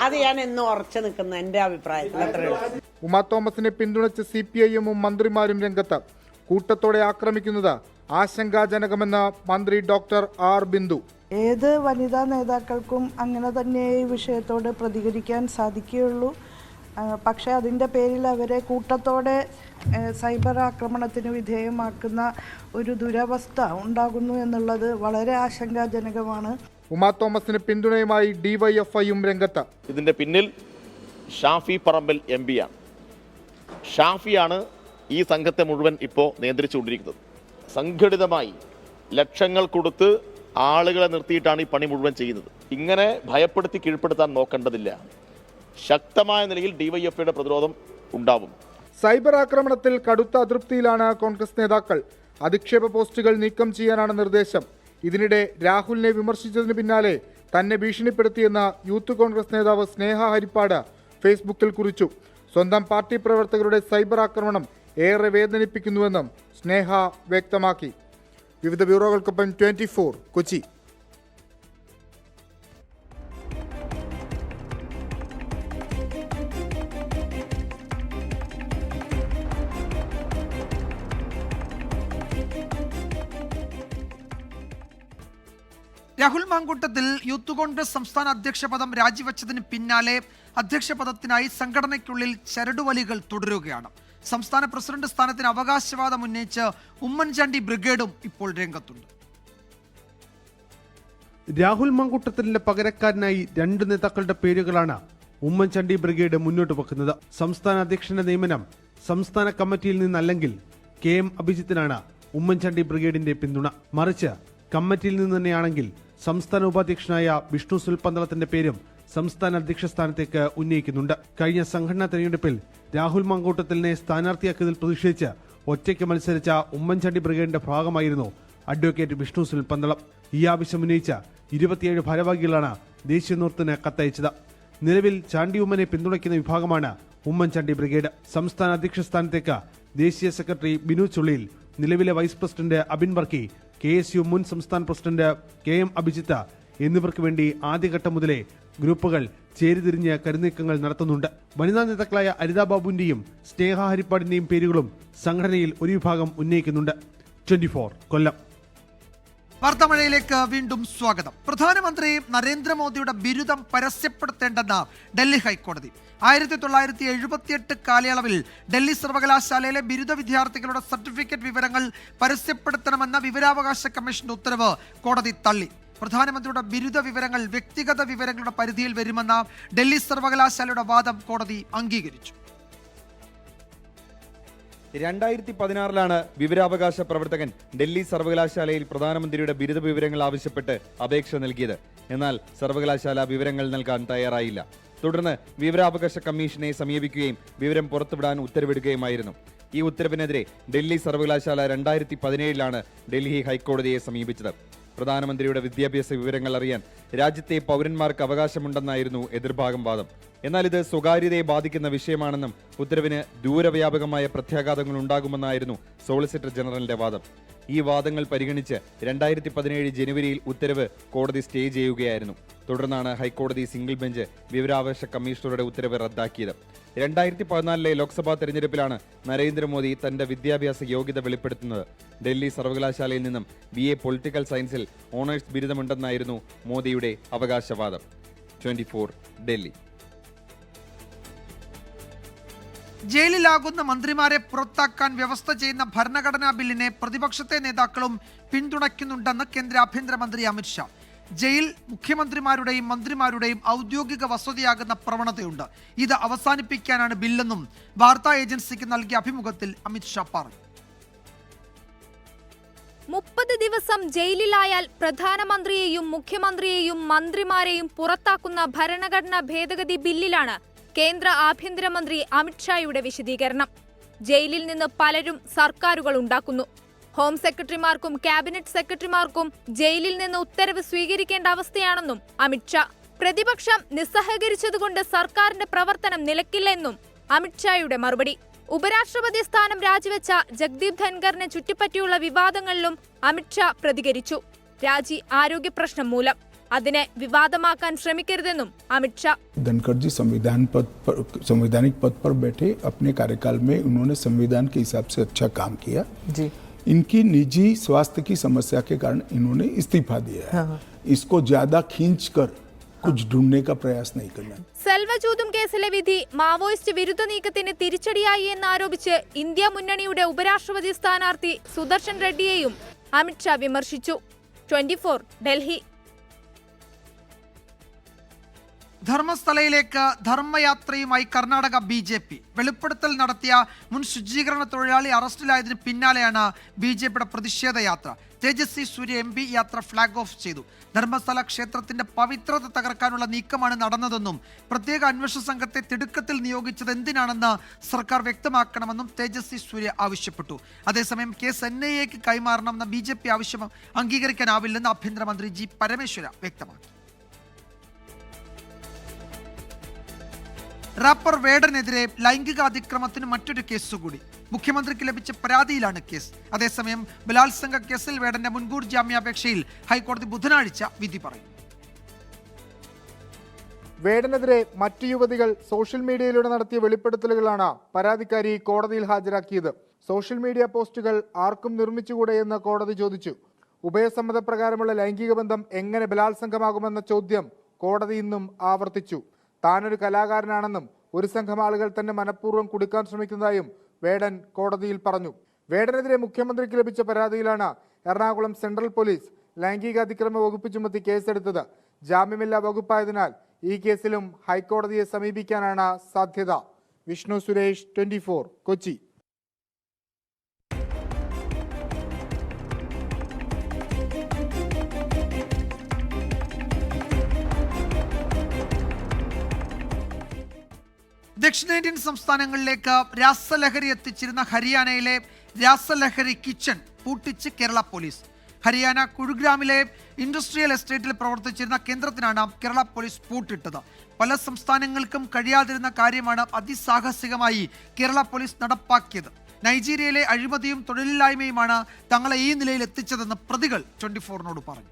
അത് ഞാൻ എന്നും ഉറച്ചു നിൽക്കുന്നു എൻ്റെ അഭിപ്രായത്തിൽ. അത്രയുള്ളൂ. ഉമാ തോമസിനെ പിന്തുണച്ച് CPIMും മന്ത്രിമാരും രംഗത്ത്. കൂട്ടത്തോടെ ആക്രമിക്കുന്നത് ആശങ്കാജനകമെന്ന് മന്ത്രി ഡോക്ടർ R. ബിന്ദു. ഏത് വനിതാ നേതാക്കൾക്കും അങ്ങനെ തന്നെ ഈ വിഷയത്തോട് പ്രതികരിക്കാൻ സാധിക്കുകയുള്ളൂ. പക്ഷേ അതിൻ്റെ പേരിൽ അവരെ കൂട്ടത്തോടെ സൈബർ ആക്രമണത്തിന് വിധേയമാക്കുന്ന ഒരു ദുരവസ്ഥ ഉണ്ടാകുന്നു എന്നുള്ളത് വളരെ ആശങ്കാജനകമാണ്. ഉമാ തോമസിന് പിന്തുണയുമായി DYFIയും രംഗത്ത്. ഇതിൻ്റെ പിന്നിൽ ഷാഫി പറമ്പിൽ MP ആണ്. ഷാഫിയാണ് ഈ സംഘത്തെ മുഴുവൻ ഇപ്പോൾ നിയന്ത്രിച്ചുകൊണ്ടിരിക്കുന്നത്. സംഘടിതമായി ലക്ഷങ്ങൾ കൊടുത്ത് ആളുകളെ നിർത്തിയിട്ടാണ് ഈ പണി മുഴുവൻ ചെയ്യുന്നത്. ഇങ്ങനെ ഭയപ്പെടുത്തി കീഴ്പ്പെടുത്താൻ നോക്കേണ്ടതില്ല. ശക്തമായ നിലയിൽ DYFIയുടെ പ്രതിരോധം ഉണ്ടാവും. സൈബർ ആക്രമണത്തിൽ കടുത്ത അതൃപ്തിയിലാണ് കോൺഗ്രസ് നേതാക്കൾ. അധിക്ഷേപ പോസ്റ്റുകൾ നീക്കം ചെയ്യാനാണ് നിർദ്ദേശം. ഇതിനിടെ രാഹുലിനെ വിമർശിച്ചതിന് പിന്നാലെ തന്നെ ഭീഷണിപ്പെടുത്തിയെന്ന യൂത്ത് കോൺഗ്രസ് നേതാവ് സ്നേഹ ഹരിപ്പാട് ഫേസ്ബുക്കിൽ കുറിച്ചു. സ്വന്തം പാർട്ടി പ്രവർത്തകരുടെ സൈബർ ആക്രമണം ഏറെ വേദനിപ്പിക്കുന്നുവെന്നും സ്നേഹ വ്യക്തമാക്കി. വിവിധ ബ്യൂറോകൾക്കൊപ്പം 24 കൊച്ചി. രാഹുൽ മാങ്കൂട്ടത്തിൽ യൂത്ത് കോൺഗ്രസ് സംസ്ഥാന അധ്യക്ഷ പദം രാജിവെച്ചതിന് പിന്നാലെ അധ്യക്ഷ പദത്തിനായി സംഘടനയ്ക്കുള്ളിൽ ചരടുവലികൾ തുടരുകയാണ്. സംസ്ഥാന പ്രസിഡന്റ് സ്ഥാനത്തിന് അവകാശവാദം ഉന്നയിച്ച് ഉമ്മൻചാണ്ടി ബ്രിഗേഡും ഇപ്പോൾ രംഗത്തുണ്ട്. രാഹുൽ മാങ്കൂട്ടത്തിലിന്റെ പകരക്കാരനായി 2 നേതാക്കളുടെ പേരുകളാണ് ഉമ്മൻചാണ്ടി ബ്രിഗേഡ് മുന്നോട്ട് വെക്കുന്നത്. സംസ്ഥാന അധ്യക്ഷന്റെ നിയമനം സംസ്ഥാന കമ്മിറ്റിയിൽ നിന്നല്ലെങ്കിൽ KM അഭിജിത്തിനാണ് ഉമ്മൻചാണ്ടി ബ്രിഗേഡിന്റെ പിന്തുണ. മറിച്ച് കമ്മിറ്റിയിൽ നിന്ന് തന്നെയാണെങ്കിൽ സംസ്ഥാന ഉപാധ്യക്ഷനായ വിഷ്ണു സുൽപന്തളത്തിന്റെ പേരും സംസ്ഥാന അധ്യക്ഷ സ്ഥാനത്തേക്ക് ഉന്നയിക്കുന്നുണ്ട്. കഴിഞ്ഞ സംഘടനാ തെരഞ്ഞെടുപ്പിൽ രാഹുൽ മാങ്കൂട്ടത്തിലിനെ സ്ഥാനാർത്ഥിയാക്കിയതിൽ പ്രതിഷേധിച്ച് ഒറ്റയ്ക്ക് മത്സരിച്ച ഉമ്മൻചാണ്ടി ബ്രിഗേഡിന്റെ ഭാഗമായിരുന്നു അഡ്വക്കേറ്റ് വിഷ്ണു സുൽപന്തളം. ഈ ആവശ്യം ഉന്നയിച്ച 27 ഭാരവാഹികളാണ് ദേശീയ നേതൃത്വത്തിന് കത്തയച്ചത്. നിലവിൽ ചാണ്ടി ഉമ്മനെ പിന്തുണയ്ക്കുന്ന വിഭാഗമാണ് ഉമ്മൻചാണ്ടി ബ്രിഗേഡ്. സംസ്ഥാന അധ്യക്ഷ സ്ഥാനത്തേക്ക് ദേശീയ സെക്രട്ടറി ബിനു ചുള്ളിയിൽ, നിലവിലെ vice president Abin Varkey, KSU മുൻ സംസ്ഥാന പ്രസിഡന്റ് KM അഭിജിത്ത് എന്നിവർക്ക് വേണ്ടി ആദ്യഘട്ടം മുതലേ ഗ്രൂപ്പുകൾ ചേരിതിരിഞ്ഞ് കരുനീക്കങ്ങൾ നടത്തുന്നുണ്ട്. വനിതാ നേതാക്കളായ അരിതാ ബാബുവിന്റെയും സ്നേഹ ഹരിപ്പാടിന്റെയും പേരുകളും സംഘടനയിൽ ഒരു വിഭാഗം ഉന്നയിക്കുന്നുണ്ട്. 24 കൊല്ലം. വാർത്താമഴയിലേക്ക് വീണ്ടും സ്വാഗതം. പ്രധാനമന്ത്രി നരേന്ദ്രമോദിയുടെ ബിരുദം പരസ്യപ്പെടുത്തേണ്ടെന്ന് ഡൽഹി ഹൈക്കോടതി. 1978 കാലയളവിൽ ഡൽഹി സർവകലാശാലയിലെ ബിരുദ വിദ്യാർത്ഥികളുടെ സർട്ടിഫിക്കറ്റ് വിവരങ്ങൾ പരസ്യപ്പെടുത്തണമെന്ന വിവരാവകാശ കമ്മീഷന്റെ ഉത്തരവ് കോടതി തള്ളി. പ്രധാനമന്ത്രിയുടെ ബിരുദ വിവരങ്ങൾ വ്യക്തിഗത വിവരങ്ങളുടെ പരിധിയിൽ വരുമെന്ന ഡൽഹി സർവകലാശാലയുടെ വാദം കോടതി അംഗീകരിച്ചു. 2016 വിവരാവകാശ പ്രവർത്തകൻ ഡൽഹി സർവകലാശാലയിൽ പ്രധാനമന്ത്രിയുടെ ബിരുദ വിവരങ്ങൾ ആവശ്യപ്പെട്ട് അപേക്ഷ നൽകിയത്. എന്നാൽ സർവകലാശാല വിവരങ്ങൾ നൽകാൻ തയ്യാറായില്ല. തുടർന്ന് വിവരാവകാശ കമ്മീഷനെ സമീപിക്കുകയും വിവരം പുറത്തുവിടാൻ ഉത്തരവിടുകയുമായിരുന്നു. ഈ ഉത്തരവിനെതിരെ ഡൽഹി സർവകലാശാല 2017 ഡൽഹി ഹൈക്കോടതിയെ സമീപിച്ചത്. പ്രധാനമന്ത്രിയുടെ വിദ്യാഭ്യാസ വിവരങ്ങൾ അറിയാൻ രാജ്യത്തെ പൗരന്മാർക്ക് അവകാശമുണ്ടെന്നായിരുന്നു എതിർഭാഗം വാദം. എന്നാൽ ഇത് സ്വകാര്യതയെ ബാധിക്കുന്ന വിഷയമാണെന്നും ഉത്തരവിന് ദൂരവ്യാപകമായ പ്രത്യാഘാതങ്ങൾ ഉണ്ടാകുമെന്നായിരുന്നു സോളിസിറ്റർ ജനറലിന്റെ വാദം. ഈ വാദങ്ങൾ പരിഗണിച്ച് 2017 ജനുവരിയിൽ ഉത്തരവ് കോടതി സ്റ്റേ ചെയ്യുകയായിരുന്നു. തുടർന്നാണ് ഹൈക്കോടതി സിംഗിൾ ബെഞ്ച് വിവരാവകാശ കമ്മീഷണറുടെ ഉത്തരവ് റദ്ദാക്കിയത്. 2014 ലോക്സഭാ തെരഞ്ഞെടുപ്പിലാണ് നരേന്ദ്രമോദി തന്റെ വിദ്യാഭ്യാസ യോഗ്യത വെളിപ്പെടുത്തുന്നത്. ഡൽഹി സർവകലാശാലയിൽ നിന്നും BA പൊളിറ്റിക്കൽ സയൻസിൽ ഓണേഴ്സ് ബിരുദമുണ്ടെന്നായിരുന്നു മോദിയുടെ അവകാശവാദം. 24 ഡൽഹി. ജയിലിലാകുന്ന മന്ത്രിമാരെ പുറത്താക്കാൻ വ്യവസ്ഥ ചെയ്യുന്ന ഭരണഘടനാ ബില്ലിനെ പ്രതിപക്ഷത്തെ നേതാക്കളും പിന്തുണയ്ക്കുന്നുണ്ടെന്ന് കേന്ദ്ര ആഭ്യന്തരമന്ത്രി അമിത്ഷാ. ജയിൽ മുഖ്യമന്ത്രിമാരുടെയും മന്ത്രിമാരുടെയും ഔദ്യോഗിക വസതിയാകുന്ന പ്രവണതയുണ്ട്. ഇത് അവസാനിപ്പിക്കാനാണ് ബില്ലെന്നും വാർത്താ ഏജൻസിക്ക് നൽകിയ അഭിമുഖത്തിൽ അമിത്ഷാ പറഞ്ഞു. 30 ദിവസം ജയിലിലായാൽ പ്രധാനമന്ത്രിയെയും മുഖ്യമന്ത്രിയെയും മന്ത്രിമാരെയും പുറത്താക്കുന്ന ഭരണഘടനാ ഭേദഗതി ബില്ലിലാണ് കേന്ദ്ര ആഭ്യന്തരമന്ത്രി അമിത്ഷായുടെ വിശദീകരണം. ജയിലിൽ നിന്ന് പലരും സർക്കാരുകൾ ഉണ്ടാക്കുന്നു. ഹോം സെക്രട്ടറിമാർക്കും ക്യാബിനറ്റ് സെക്രട്ടറിമാർക്കും ജയിലിൽ നിന്ന് ഉത്തരവ് സ്വീകരിക്കേണ്ട അവസ്ഥയാണെന്നും അമിത്ഷാ. പ്രതിപക്ഷം നിസ്സഹകരിച്ചതുകൊണ്ട് സർക്കാരിന്റെ പ്രവർത്തനം നിലയ്ക്കില്ലെന്നും അമിത്ഷായുടെ മറുപടി. ഉപരാഷ്ട്രപതി സ്ഥാനം രാജിവെച്ച ജഗ്ദീപ് ധൻഖറിനെ ചുറ്റിപ്പറ്റിയുള്ള വിവാദങ്ങളിലും അമിത്ഷാ പ്രതികരിച്ചു. രാജി ആരോഗ്യ പ്രശ്നം മൂലം, അതിനെ വിവാദമാക്കാൻ ശ്രമിക്കരുതെന്നും അമിത്ഷാ. धनखड़ जी संवैधानिक पद पर बैठे, अपने कार्यकाल में उन्होंने संविधान के हिसाब से अच्छा काम किया जी। इनकी निजी स्वास्थ्य की समस्या के कारण इन्होंने इस्तीफा दिया है। इसको ज्यादा खींचकर कुछ ढूंढने का प्रयास नहीं करना. സെൽവജൂതും കേസിലെ വിധി മാവോയിസ്റ്റ് വിരുദ്ധ നീക്കത്തിന് തിരിച്ചടിയായി എന്നാരോപിച്ച് ഇന്ത്യ മുന്നണിയുടെ ഉപരാഷ്ട്രപതി സ്ഥാനാർത്ഥി സുദർശൻ റെഡ്ഡിയെയും അമിത്ഷാ വിമർശിച്ചു. 24 ഡൽഹി. ധർമ്മസ്ഥലയിലേക്ക് ധർമ്മയാത്രയുമായി കർണാടക BJP. വെളിപ്പെടുത്തൽ നടത്തിയ മുൻ ശുചീകരണ തൊഴിലാളി അറസ്റ്റിലായതിന് പിന്നാലെയാണ് BJPയുടെ പ്രതിഷേധ യാത്ര. തേജസ്വി സൂര്യ MP യാത്ര ഫ്ലാഗ് ഓഫ് ചെയ്തു. ധർമ്മസ്ഥല ക്ഷേത്രത്തിന്റെ പവിത്രത തകർക്കാനുള്ള നീക്കമാണ് നടന്നതെന്നും പ്രത്യേക അന്വേഷണ സംഘത്തെ തിടുക്കത്തിൽ നിയോഗിച്ചത് എന്തിനാണെന്ന് സർക്കാർ വ്യക്തമാക്കണമെന്നും തേജസ്വി സൂര്യ ആവശ്യപ്പെട്ടു. അതേസമയം കേസ് NIAക്ക് കൈമാറണമെന്ന BJP ആവശ്യം അംഗീകരിക്കാനാവില്ലെന്ന് ആഭ്യന്തരമന്ത്രി G. പരമേശ്വര വ്യക്തമാക്കി. റാപ്പർ വേടനെതിരെ ലൈംഗിക അതിക്രമത്തിന് മറ്റൊരു കേസ് കൂടി. മുഖ്യമന്ത്രിക്ക് ലഭിച്ച പരാതിയിലാണ് കേസ്. അതേസമയം ബലാത്സംഗ കേസിൽ വേടന്റെ മുൻകൂർ ജാമ്യാപേക്ഷയിൽ ഹൈക്കോടതി ബുധനാഴ്ച വിധി പറയും. വേടനെതിരെ മറ്റു യുവതികൾ സോഷ്യൽ മീഡിയയിലൂടെ നടത്തിയ വെളിപ്പെടുത്തലുകളാണ് പരാതിക്കാരി കോടതിയിൽ ഹാജരാക്കിയത്. സോഷ്യൽ മീഡിയ പോസ്റ്റുകൾ ആർക്കും നിർമ്മിച്ചുകൂടെ എന്ന് കോടതി ചോദിച്ചു. ഉഭയസമ്മതപ്രകാരമുള്ള ലൈംഗിക ബന്ധം എങ്ങനെ ബലാത്സംഗമാകുമെന്ന ചോദ്യം കോടതി ഇന്നും ആവർത്തിച്ചു. താനൊരു കലാകാരനാണെന്നും ഒരു സംഘം ആളുകൾ തന്നെ മനഃപൂർവ്വം കുടുക്കാൻ ശ്രമിക്കുന്നതായും വേടൻ കോടതിയിൽ പറഞ്ഞു. വേടനെതിരെ മുഖ്യമന്ത്രിക്ക് ലഭിച്ച പരാതിയിലാണ് എറണാകുളം സെൻട്രൽ പോലീസ് ലൈംഗിക അതിക്രമ വകുപ്പ് ചുമത്തി കേസെടുത്തത്. ജാമ്യമില്ലാ വകുപ്പായതിനാൽ ഈ കേസിലും ഹൈക്കോടതിയെ സമീപിക്കാനാണ് സാധ്യത. വിഷ്ണു സുരേഷ്, 24 കൊച്ചി. ദക്ഷിണേന്ത്യൻ സംസ്ഥാനങ്ങളിലേക്ക് രാസലഹരി എത്തിച്ചിരുന്ന ഹരിയാനയിലെ രാസലഹരി കിച്ചൺ പൂട്ടിച്ച് കേരള പോലീസ്. ഹരിയാന കുരുഗ്രാമിലെ ഇൻഡസ്ട്രിയൽ എസ്റ്റേറ്റിൽ പ്രവർത്തിച്ചിരുന്ന കേന്ദ്രത്തിനാണ് കേരള പോലീസ് പൂട്ടിട്ടത്. പല സംസ്ഥാനങ്ങൾക്കും കഴിയാതിരുന്ന കാര്യമാണ് അതിസാഹസികമായി കേരള പോലീസ് നടപ്പാക്കിയത്. നൈജീരിയയിലെ അഴിമതിയും തൊഴിലില്ലായ്മയുമാണ് തങ്ങളെ ഈ നിലയിൽ എത്തിച്ചതെന്ന് പ്രതികൾ 24നോട് പറഞ്ഞു.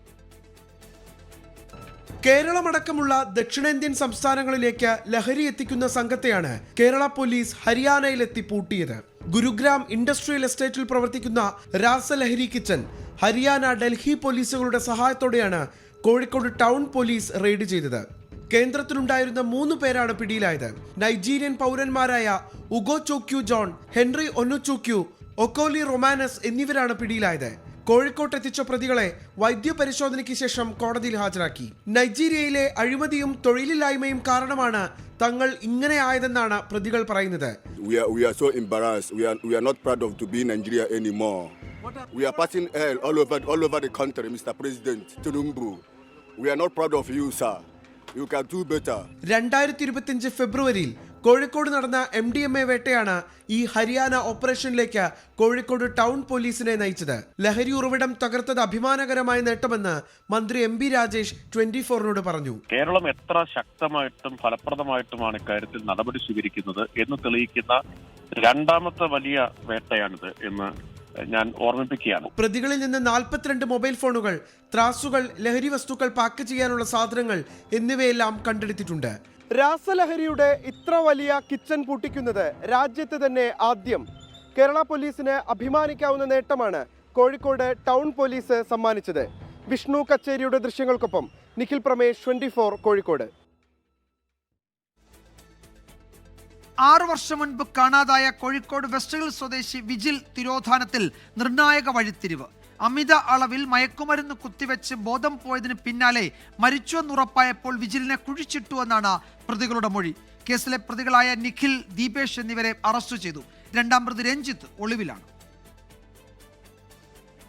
കേരളമടക്കമുള്ള ദക്ഷിണേന്ത്യൻ സംസ്ഥാനങ്ങളിലേക്ക് ലഹരി എത്തിക്കുന്ന സംഘത്തെയാണ് കേരള പോലീസ് ഹരിയാനയിലെത്തി പൂട്ടിയത്. ഗുരുഗ്രാം ഇൻഡസ്ട്രിയൽ എസ്റ്റേറ്റിൽ പ്രവർത്തിക്കുന്ന രാസലഹരി കിച്ചൺ ഹരിയാന ഡൽഹി പോലീസുകളുടെ സഹായത്തോടെയാണ് കോഴിക്കോട് ടൗൺ പോലീസ് റെയ്ഡ് ചെയ്തത്. കേന്ദ്രത്തിലുണ്ടായിരുന്ന 3 പേരാണ് പിടിയിലായത്. നൈജീരിയൻ പൗരന്മാരായ ഉഗോ ചോക്യു ജോൺ, ഹെൻറി ഒന്നുചോക്യു, ഒക്കോലി റൊമാനസ് എന്നിവരാണ് പിടിയിലായത്. കോഴിക്കോട്ട് എത്തിച്ച പ്രതികളെ വൈദ്യപരിശോധനയ്ക്ക് ശേഷം കോടതിയിൽ ഹാജരാക്കി. നൈജീരിയയിലെ അഴിമതിയും തൊഴിലില്ലായ്മയും കാരണമാണ് തങ്ങൾ ഇങ്ങനെ ആയതെന്നാണ് പ്രതികൾ പറയുന്നത്. We are so embarrassed. We are not proud of to be in Nigeria anymore. We are passing hell all over the country, Mr. President Tinubu. We are not proud of you, sir. You can do better. 2025 ഫെബ്രുവരിയിൽ കോഴിക്കോട് നടന്ന MDMA വേട്ടയാണ് ഈ ഹരിയാന ഓപ്പറേഷനിലേക്ക് കോഴിക്കോട് ടൗൺ പോലീസിനെ നയിച്ചത്. ലഹരി ഉറവിടം തകർത്തത് അഭിമാനകരമായ നേട്ടമെന്ന് മന്ത്രി MP രാജേഷ് 24നോട് പറഞ്ഞു. കേരളം എത്ര ശക്തമായിട്ടും ഫലപ്രദമായിട്ടുമാണ് ഇക്കാര്യത്തിൽ നടപടി സ്വീകരിക്കുന്നത് എന്ന് തെളിയിക്കുന്ന രണ്ടാമത്തെ വലിയ വേട്ടയാണിത് എന്ന് ഞാൻ ഓർമ്മിപ്പിക്കുകയാണ്. പ്രതികളിൽ നിന്ന് 42 മൊബൈൽ ഫോണുകൾ, ത്രാസുകൾ, ലഹരി വസ്തുക്കൾ പാക്ക് ചെയ്യാനുള്ള സാധനങ്ങൾ എന്നിവയെല്ലാം കണ്ടെടുത്തിട്ടുണ്ട്. രാസലഹരിയുടെ ഇത്ര വലിയ കിച്ചൺ പൂട്ടിക്കുന്നത് രാജ്യത്ത് തന്നെ ആദ്യം. കേരള പോലീസിന് അഭിമാനിക്കാവുന്ന നേട്ടമാണ് കോഴിക്കോട് ടൗൺ പോലീസ് സമ്മാനിച്ചത്. വിഷ്ണു കച്ചേരിയുടെ ദൃശ്യങ്ങൾക്കൊപ്പം നിഖിൽ പ്രമേഷ്, 24 കോഴിക്കോട്. 6 വർഷം മുൻപ് കാണാതായ കോഴിക്കോട് വെസ്റ്റ് ഹിൽ സ്വദേശി വിജിൽ തിരോധാനത്തിൽ നിർണായക വഴിത്തിരിവ്. അമിത അളവിൽ മയക്കുമരുന്ന് കുത്തിവെച്ച് ബോധം പോയതിന് പിന്നാലെ മരിച്ചുവെന്നുറപ്പായപ്പോൾ വിജിലിനെ കുഴിച്ചിട്ടുവെന്നാണ് പ്രതികളുടെ മൊഴി. കേസിലെ പ്രതികളായ നിഖിൽ, ദീപേഷ് എന്നിവരെ അറസ്റ്റ് ചെയ്തു. രണ്ടാം പ്രതി രഞ്ജിത്ത് ഒളിവിലാണ്.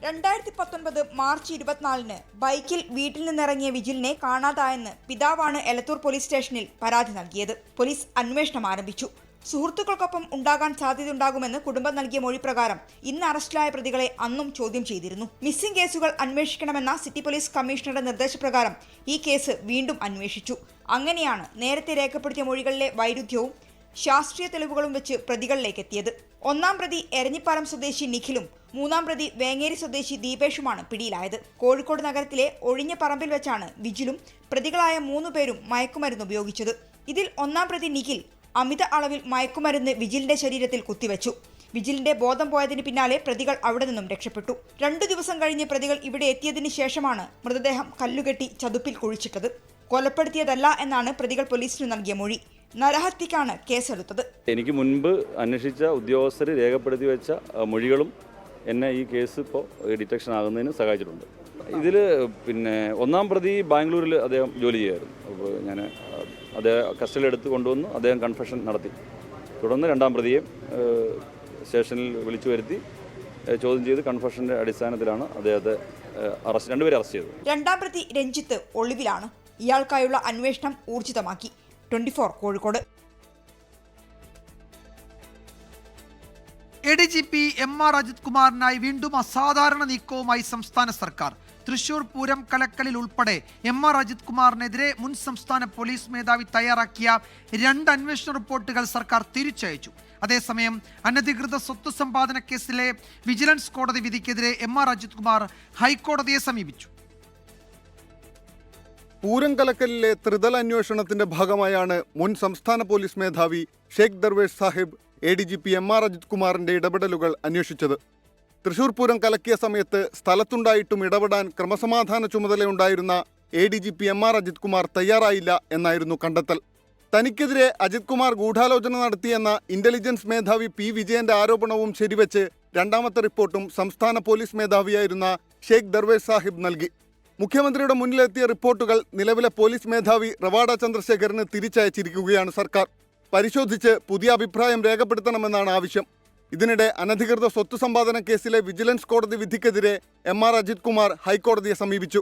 2019 മാർച്ച് 24-ന് ബൈക്കിൽ വീട്ടിൽ നിന്നിറങ്ങിയ വിജിലിനെ കാണാതായെന്ന് പിതാവാണ് എലത്തൂർ പോലീസ് സ്റ്റേഷനിൽ പരാതി നൽകിയത്. പോലീസ് അന്വേഷണം ആരംഭിച്ചു. സുഹൃത്തുക്കൾക്കൊപ്പം ഉണ്ടാകാൻ സാധ്യതയുണ്ടാകുമെന്ന് കുടുംബം നൽകിയ മൊഴി പ്രകാരം ഇന്ന് അറസ്റ്റിലായ പ്രതികളെ അന്നും ചോദ്യം ചെയ്തിരുന്നു. മിസ്സിംഗ് കേസുകൾ അന്വേഷിക്കണമെന്ന സിറ്റി പോലീസ് കമ്മീഷണറുടെ നിർദ്ദേശപ്രകാരം ഈ കേസ് വീണ്ടും അന്വേഷിച്ചു. അങ്ങനെയാണ് നേരത്തെ രേഖപ്പെടുത്തിയ മൊഴികളിലെ വൈരുദ്ധ്യവും ശാസ്ത്രീയ തെളിവുകളും വെച്ച് പ്രതികളിലേക്ക് എത്തിയത്. ഒന്നാം പ്രതി എരഞ്ഞിപ്പാലം സ്വദേശി നിഖിലും 3-ാം പ്രതി വേങ്ങേരി സ്വദേശി ദീപേഷുമാണ് പിടിയിലായത്. കോഴിക്കോട് നഗരത്തിലെ ഒഴിഞ്ഞ പറമ്പിൽ വെച്ചാണ് വിജിലും പ്രതികളായ 3 പേരും മയക്കുമരുന്ന് ഉപയോഗിച്ചത്. ഇതിൽ 1-ാം പ്രതി നിഖിൽ അമിത അളവിൽ മയക്കുമരുന്ന് വിജിലിന്റെ ശരീരത്തിൽ കുത്തിവെച്ചു. വിജിലിന്റെ ബോധം പോയതിന് പിന്നാലെ പ്രതികൾ അവിടെ നിന്നും രക്ഷപ്പെട്ടു. 2 ദിവസം കഴിഞ്ഞ് പ്രതികൾ ഇവിടെ എത്തിയതിന് ശേഷമാണ് മൃതദേഹം കല്ലുകെട്ടി ചതുപ്പിൽ കുഴിച്ചിട്ടത്. കൊലപ്പെടുത്തിയതല്ല എന്നാണ് പ്രതികൾ പോലീസിന് നൽകിയ മൊഴി. നരഹത്യക്കാണ് കേസെടുത്തത്. എനിക്ക് മുൻപ് അന്വേഷിച്ച ഉദ്യോഗസ്ഥർ രേഖപ്പെടുത്തി വെച്ച മൊഴികളും എന്നെ ഈ കേസ് ഇപ്പോൾ ഡിറ്റക്ഷൻ ആകുന്നതിന് സഹായിച്ചിട്ടുണ്ട്. ഇതിൽ പിന്നെ 1-ാം പ്രതി ബാംഗ്ലൂരിൽ അദ്ദേഹം ജോലി ചെയ്യുമായിരുന്നു. അപ്പോൾ ഞാൻ അദ്ദേഹം കസ്റ്റഡിയിൽ എടുത്ത് കൊണ്ടുവന്ന് അദ്ദേഹം കൺഫെഷൻ നടത്തി. തുടർന്ന് 2-ാം പ്രതിയെ സ്റ്റേഷനിൽ വിളിച്ചു വരുത്തി ചോദ്യം ചെയ്ത് കൺഫെഷൻ്റെ അടിസ്ഥാനത്തിലാണ് അദ്ദേഹത്തെ രണ്ടുപേരെ അറസ്റ്റ് ചെയ്തത്. 2-ാം പ്രതി രഞ്ജിത്ത് ഒളിവിലാണ്. ഇയാൾക്കായുള്ള അന്വേഷണം ഊർജിതമാക്കി. 24 കോഴിക്കോട്. ADGP MR അജിത് കുമാറിനായി വീണ്ടും അസാധാരണ നീക്കവുമായി സംസ്ഥാന സർക്കാർ. തൃശൂർ പൂരം കലക്കലിൽ ഉൾപ്പെടെ MR അജിത് കുമാറിനെതിരെ മുൻ സംസ്ഥാന പോലീസ് മേധാവി തയ്യാറാക്കിയ 2 അന്വേഷണ റിപ്പോർട്ടുകൾ സർക്കാർ തിരിച്ചയച്ചു. അതേസമയം അനധികൃത സ്വത്ത് സമ്പാദന കേസിലെ വിജിലൻസ് കോടതി വിധിക്കെതിരെ MR അജിത് കുമാർ ഹൈക്കോടതിയെ സമീപിച്ചു. പൂരം കലക്കലിലെ ത്രിതല അന്വേഷണത്തിന്റെ ഭാഗമായാണ് മുൻ സംസ്ഥാന പോലീസ് മേധാവി ഷെയ്ഖ് ദർവേഷ് സാഹിബ് ADGP MR അജിത് കുമാറിന്റെ ഇടപെടലുകൾ അന്വേഷിച്ചത്. തൃശൂർ പൂരം കലക്കിയ സമയത്ത് സ്ഥലത്തുണ്ടായിട്ടും ഇടപെടാൻ ക്രമസമാധാന ചുമതലയുണ്ടായിരുന്ന ADGP MR അജിത് കുമാർ തയ്യാറായില്ല എന്നായിരുന്നു കണ്ടെത്തൽ. തനിക്കെതിരെ അജിത് കുമാർ ഗൂഢാലോചന നടത്തിയെന്ന ഇന്റലിജൻസ് മേധാവി P വിജയന്റെ ആരോപണവും ശരിവെച്ച് 2ാമത്തെ റിപ്പോർട്ടും സംസ്ഥാന പോലീസ് മേധാവിയായിരുന്ന ഷെയ്ഖ് ദർവേഷ് സാഹിബ് നൽകി. മുഖ്യമന്ത്രിയുടെ മുന്നിലെത്തിയ റിപ്പോർട്ടുകൾ നിലവിലെ പോലീസ് മേധാവി റവാഡ ചന്ദ്രശേഖറിന് തിരിച്ചയച്ചിരിക്കുകയാണ് സർക്കാർ. പരിശോധിച്ച് പുതിയ അഭിപ്രായം രേഖപ്പെടുത്തണമെന്നാണ് ആവശ്യം. ഇതിനിടെ അനധികൃത സ്വത്ത് സമ്പാദന കേസിലെ വിജിലൻസ് കോടതി വിധിക്കെതിരെ MR അജിത് കുമാർ ഹൈക്കോടതിയെ സമീപിച്ചു.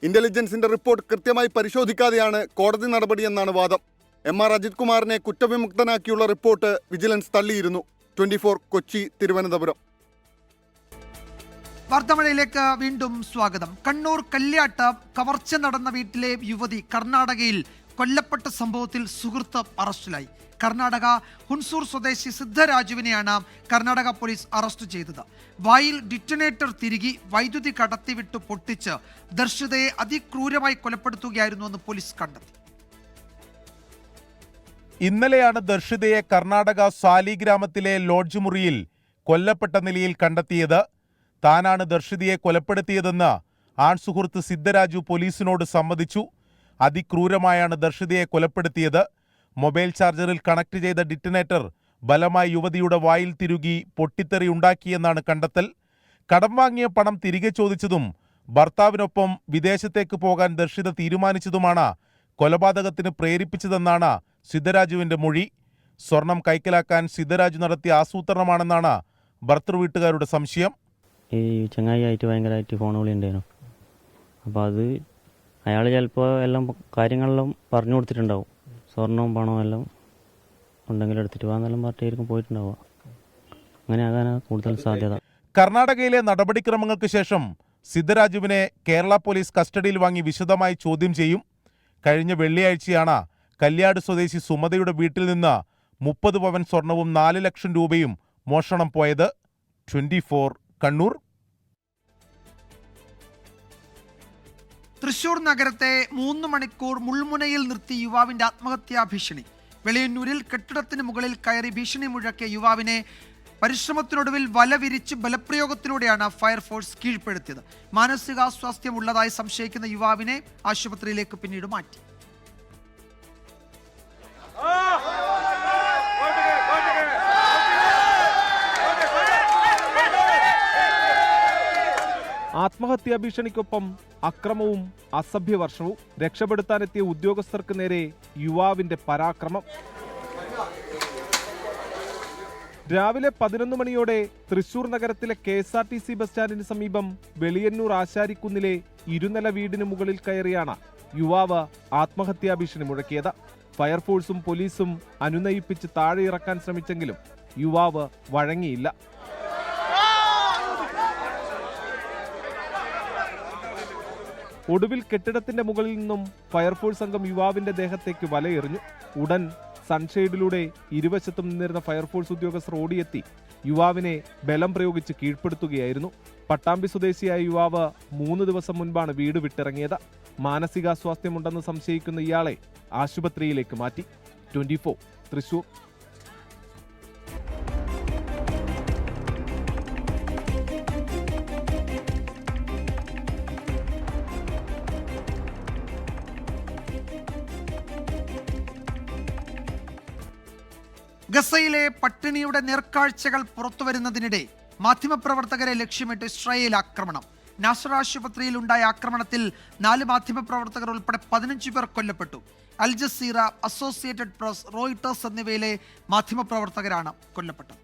ഇന്റലിജൻസിന്റെ റിപ്പോർട്ട് കൃത്യമായി പരിശോധിക്കാതെയാണ് കോടതി നടപടിയെന്നാണ് വാദം. MR അജിത് കുമാറിനെ കുറ്റവിമുക്തനാക്കിയുള്ള റിപ്പോർട്ട് വിജിലൻസ് തള്ളിയിരുന്നു. 24 കൊച്ചി, തിരുവനന്തപുരം. വാർത്തമഴയിലേക്ക് വീണ്ടും സ്വാഗതം. കണ്ണൂർ കല്യാട്ട് കവർച്ച നടന്ന വീട്ടിലെ യുവതി കർണാടകയിൽ കൊല്ലപ്പെട്ട സംഭവത്തിൽ സുഹൃത്ത് അറസ്റ്റിലായി. കർണാടക ഹുൻസൂർ സ്വദേശി സിദ്ധരാജുവിനെയാണ് കർണാടക പോലീസ് അറസ്റ്റ് ചെയ്തത്. വായിൽ ഡിറ്റനേറ്റർ തിരുകി വൈദ്യുതി കടത്തിവിട്ട് പൊട്ടിച്ച് ദർശിതയെ അതിക്രൂരമായി കൊലപ്പെടുത്തുകയായിരുന്നുവെന്ന് പോലീസ് കണ്ടെത്തി. ഇന്നലെയാണ് ദർശിതയെ കർണാടക സാലിഗ്രാമത്തിലെ ലോഡ്ജ് മുറിയിൽ കൊല്ലപ്പെട്ട നിലയിൽ കണ്ടെത്തിയത്. താനാണ് ദർശിതയെ കൊലപ്പെടുത്തിയതെന്ന് ആൺസുഹൃത്ത് സിദ്ധരാജു പോലീസിനോട് സമ്മതിച്ചു. അതിക്രൂരമായാണ് ദർശിതയെ കൊലപ്പെടുത്തിയത്. മൊബൈൽ ചാർജറിൽ കണക്ട് ചെയ്ത ഡിറ്റനേറ്റർ ബലമായി യുവതിയുടെ വായിൽ തിരുകി പൊട്ടിത്തെറി ഉണ്ടാക്കിയെന്നാണ് കണ്ടെത്തൽ. കടം വാങ്ങിയ പണം തിരികെ ചോദിച്ചതും ഭർത്താവിനൊപ്പം വിദേശത്തേക്ക് പോകാൻ ദർശിത തീരുമാനിച്ചതുമാണ് കൊലപാതകത്തിന് പ്രേരിപ്പിച്ചതെന്നാണ് സിദ്ധരാജുവിന്റെ മൊഴി. സ്വർണം കൈക്കലാക്കാൻ സിദ്ധരാജു നടത്തിയ ആസൂത്രണമാണെന്നാണ് ഭർത്തൃവീട്ടുകാരുടെ സംശയം. ഈ ചങ്ങായിയായിട്ട് ഭയങ്കരമായിട്ട് ഫോൺ വിളി ഉണ്ടായിരുന്നു. അപ്പോൾ അത് അയാൾ ചിലപ്പോൾ എല്ലാം കാര്യങ്ങളെല്ലാം പറഞ്ഞു കൊടുത്തിട്ടുണ്ടാവും. സ്വർണവും പണവും എല്ലാം ഉണ്ടെങ്കിൽ എടുത്തിട്ട് പോകാന്നെല്ലാം പറഞ്ഞിട്ടായിരിക്കും പോയിട്ടുണ്ടാവുക. അങ്ങനെ ആകാനാണ് കൂടുതൽ സാധ്യത. കർണാടകയിലെ നടപടിക്രമങ്ങൾക്ക് ശേഷം സിദ്ധരാജുവിനെ കേരള പോലീസ് കസ്റ്റഡിയിൽ വാങ്ങി വിശദമായി ചോദ്യം ചെയ്യും. കഴിഞ്ഞ വെള്ളിയാഴ്ചയാണ് കല്യാട് സ്വദേശി സുമതയുടെ വീട്ടിൽ നിന്ന് 30 പവൻ സ്വർണവും 4 ലക്ഷം രൂപയും മോഷണം പോയത്. 24 കണ്ണൂർ. തൃശൂർ നഗരത്തെ 3 മണിക്കൂർ മുൾമുനയിൽ നിർത്തി യുവാവിന്റെ ആത്മഹത്യാ ഭീഷണി. വെളിയന്നൂരിൽ കെട്ടിടത്തിന് മുകളിൽ കയറി ഭീഷണി മുഴക്കിയ യുവാവിനെ പരിശ്രമത്തിനൊടുവിൽ വല വിരിച്ച് ബലപ്രയോഗത്തിലൂടെയാണ് ഫയർഫോഴ്സ് കീഴ്പ്പെടുത്തിയത്. മാനസികാസ്വാസ്ഥ്യം ഉള്ളതായി സംശയിക്കുന്ന യുവാവിനെ ആശുപത്രിയിലേക്ക് പിന്നീട് മാറ്റി. ആത്മഹത്യാ ഭീഷണിക്കൊപ്പം അക്രമവും അസഭ്യവർഷവും. രക്ഷപ്പെടുത്താനെത്തിയ ഉദ്യോഗസ്ഥർക്ക് നേരെ യുവാവിന്റെ പരാക്രമം. രാവിലെ 11 മണിയോടെ തൃശൂർ നഗരത്തിലെ KSRTC ബസ് സ്റ്റാൻഡിന് സമീപം വെളിയന്നൂർ ആശാരിക്കുന്നിലെ 2 നില വീടിന് മുകളിൽ കയറിയാണ് യുവാവ് ആത്മഹത്യാ ഭീഷണി മുഴക്കിയത്. ഫയർഫോഴ്സും പോലീസും അനുനയിപ്പിച്ച് താഴെ ഇറക്കാൻ ശ്രമിച്ചെങ്കിലും യുവാവ് വഴങ്ങിയില്ല. ഒടുവിൽ കെട്ടിടത്തിന്റെ മുകളിൽ നിന്നും ഫയർഫോഴ്സ് സംഘം യുവാവിന്റെ ദേഹത്തേക്ക് വലയെറിഞ്ഞു. ഉടൻ സൺഷെയ്ഡിലൂടെ ഇരുവശത്തും നിന്നിരുന്ന ഫയർഫോഴ്സ് ഉദ്യോഗസ്ഥർ ഓടിയെത്തി യുവാവിനെ ബലം പ്രയോഗിച്ച് കീഴ്പ്പെടുത്തുകയായിരുന്നു. പട്ടാമ്പി സ്വദേശിയായ യുവാവ് 3 ദിവസം മുൻപാണ് വീട് വിട്ടിറങ്ങിയത്. മാനസികാസ്വാസ്ഥ്യമുണ്ടെന്ന് സംശയിക്കുന്ന ഇയാളെ ആശുപത്രിയിലേക്ക് മാറ്റി. 24 തൃശൂർ. ഗസയിലെ പട്ടിണിയുടെ നേർക്കാഴ്ചകൾ പുറത്തുവരുന്നതിനിടെ മാധ്യമപ്രവർത്തകരെ ലക്ഷ്യമിട്ട് ഇസ്രായേൽ ആക്രമണം. നാസർ ആശുപത്രിയിൽ ഉണ്ടായ ആക്രമണത്തിൽ 4 മാധ്യമപ്രവർത്തകർ ഉൾപ്പെടെ 15 പേർ കൊല്ലപ്പെട്ടു. Al Jazeera, Associated Press, Reuters എന്നിവയിലെ മാധ്യമപ്രവർത്തകരാണ് കൊല്ലപ്പെട്ടത്.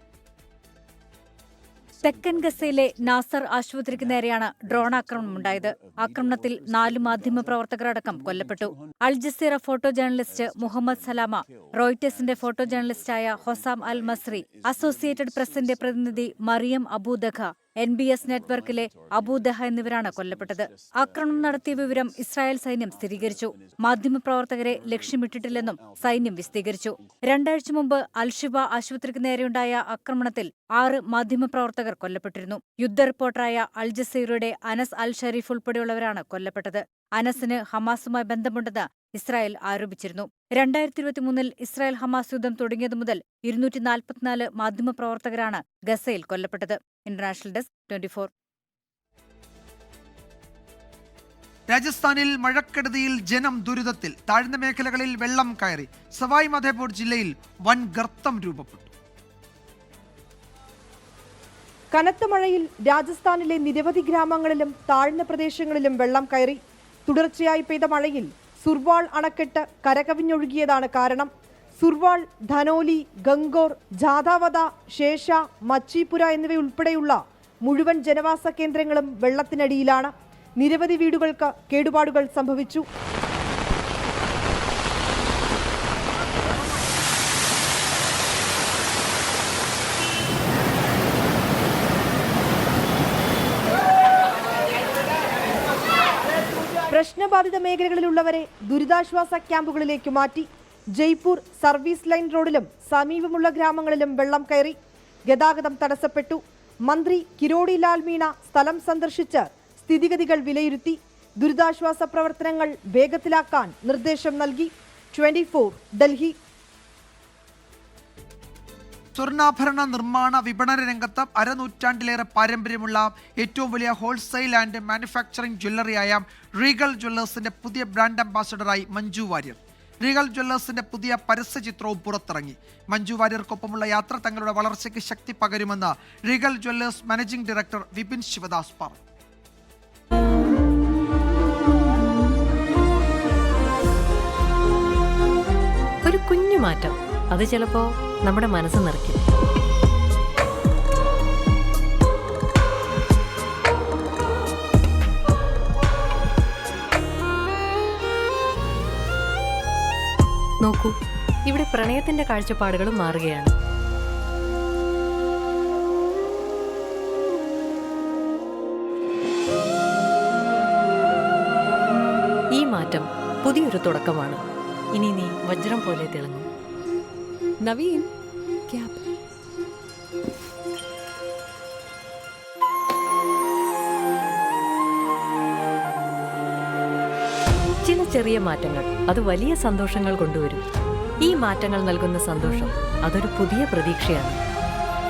തെക്കൻ ഗസയിലെ നാസർ ആശുപത്രിക്ക് നേരെയാണ് ഡ്രോൺ ആക്രമണം ഉണ്ടായത്. ആക്രമണത്തിൽ 4 മാധ്യമപ്രവർത്തകരടക്കം കൊല്ലപ്പെട്ടു. Al Jazeera photo journalist Mohammed Salama, റോയിറ്റേഴ്സിന്റെ ഫോട്ടോ ജേർണലിസ്റ്റായ ഹൊസാം അൽ മസ്രി, അസോസിയേറ്റഡ് പ്രസിന്റെ പ്രതിനിധി മറിയം അബൂദഖ, NBS നെറ്റ്വർക്കിലെ അബൂദഹ എന്നിവരാണ് കൊല്ലപ്പെട്ടത്. ആക്രമണം നടത്തിയ വിവരം ഇസ്രായേൽ സൈന്യം സ്ഥിരീകരിച്ചു. മാധ്യമപ്രവർത്തകരെ ലക്ഷ്യമിട്ടിട്ടില്ലെന്നും സൈന്യം വിശദീകരിച്ചു. 2 ആഴ്ച മുമ്പ് അൽഷിബ ആശുപത്രിക്ക് നേരെയുണ്ടായ ആക്രമണത്തിൽ 6 മാധ്യമപ്രവർത്തകർ കൊല്ലപ്പെട്ടിരുന്നു. യുദ്ധ റിപ്പോർട്ടറായ അൽ ജസീറയുടെ അനസ് അൽ ഷരീഫ് ഉൾപ്പെടെയുള്ളവരാണ് കൊല്ലപ്പെട്ടത്. അനസിന് ഹമാസുമായി ബന്ധമുണ്ടെന്ന് ഇസ്രായേൽ ആരോപിച്ചിരുന്നു. 2023 ഇസ്രായേൽ ഹമാസ് യുദ്ധം തുടങ്ങിയതു മുതൽ 244 മാധ്യമപ്രവർത്തകരാണ് ഗസയിൽ കൊല്ലപ്പെട്ടത്. International desk 24. രാജസ്ഥാനിൽ മഴക്കെടുതിയിൽ ജനം ദുരിതത്തിൽ. താഴ്ന്ന മേഖലകളിൽ വെള്ളം കയറി. സവായ് മാധോപൂർ ജില്ലയിൽ വൻ ഗർത്തം രൂപപ്പെട്ടു. കനത്ത മഴയിൽ രാജസ്ഥാനിലെ നിരവധി ഗ്രാമങ്ങളിലും താഴ്ന്ന പ്രദേശങ്ങളിലും വെള്ളം കയറി. തുടർച്ചയായി പെയ്ത മഴയിൽ സുർവാൾ അണക്കെട്ട് കരകവിഞ്ഞൊഴുകിയതാണ് കാരണം. സുർവാൾ, ധനോലി, ഗംഗോർ, ജാദാവദ, ശേഷ, മച്ചിപുര എന്നിവയുൾപ്പെടെയുള്ള മുഴുവൻ ജനവാസ കേന്ദ്രങ്ങളും വെള്ളത്തിനടിയിലാണ്. നിരവധി വീടുകൾക്ക് കേടുപാടുകൾ സംഭവിച്ചു. പ്രശ്നബാധിത മേഖലകളിലുള്ളവരെ ദുരിതാശ്വാസ ക്യാമ്പുകളിലേക്ക് മാറ്റി. ജയ്പൂർ സർവീസ് ലൈൻ റോഡിലും സമീപമുള്ള ഗ്രാമങ്ങളിലും വെള്ളം കയറി. ഗതാഗതം തടസ്സപ്പെട്ടു. മന്ത്രി കിരോടി ലാൽ മീണ സ്ഥലം സന്ദർശിച്ച് സ്ഥിതിഗതികൾ വിലയിരുത്തി. ദുരിതാശ്വാസ പ്രവർത്തനങ്ങൾ വേഗത്തിലാക്കാൻ നിർദ്ദേശം നൽകി. 24 ഡൽഹി. സ്വർണ്ണാഭരണ നിർമ്മാണ വിപണന രംഗത്ത് അരനൂറ്റാണ്ടിലേറെ പാരമ്പര്യമുള്ള ഏറ്റവും വലിയ ഹോൾസെയിൽ ആൻഡ് മാനുഫാക്ചറിംഗ് ജ്വല്ലറിയായ റീഗൽ ജ്വല്ലേഴ്സിന്റെ പുതിയ ബ്രാൻഡ് അംബാസഡറായി മഞ്ജു വാര്യർ. റീഗൽ ജ്വല്ലേഴ്സിന്റെ പുതിയ പരസ്യചിത്രവും പുറത്തിറങ്ങി. മഞ്ജു വാര്യർക്കൊപ്പമുള്ള യാത്ര തങ്ങളുടെ വളർച്ചയ്ക്ക് ശക്തി പകരുമെന്ന് റീഗൽ ജ്വല്ലേഴ്സ് മാനേജിംഗ് ഡയറക്ടർ വിപിൻ ശിവദാസ് പറഞ്ഞു. ഒരു കുഞ്ഞു മാറ്റം, അത് ചിലപ്പോ നമ്മുടെ മനസ്സ് നിറയ്ക്കും. നോക്കൂ, ഇവിടെ പ്രണയത്തിന്റെ കാഴ്ചപ്പാടുകളും മാറുകയാണ്. ഈ മാറ്റം പുതിയൊരു തുടക്കമാണ്. ഇനി നീ വജ്രം പോലെ തിളങ്ങും. നവീൻ ക്യാപ്. ചില ചെറിയ മാറ്റങ്ങൾ അത് വലിയ സന്തോഷങ്ങൾ കൊണ്ടുവരും. ഈ മാറ്റങ്ങൾ നൽകുന്ന സന്തോഷം അതൊരു പുതിയ പ്രതീക്ഷയാണ്.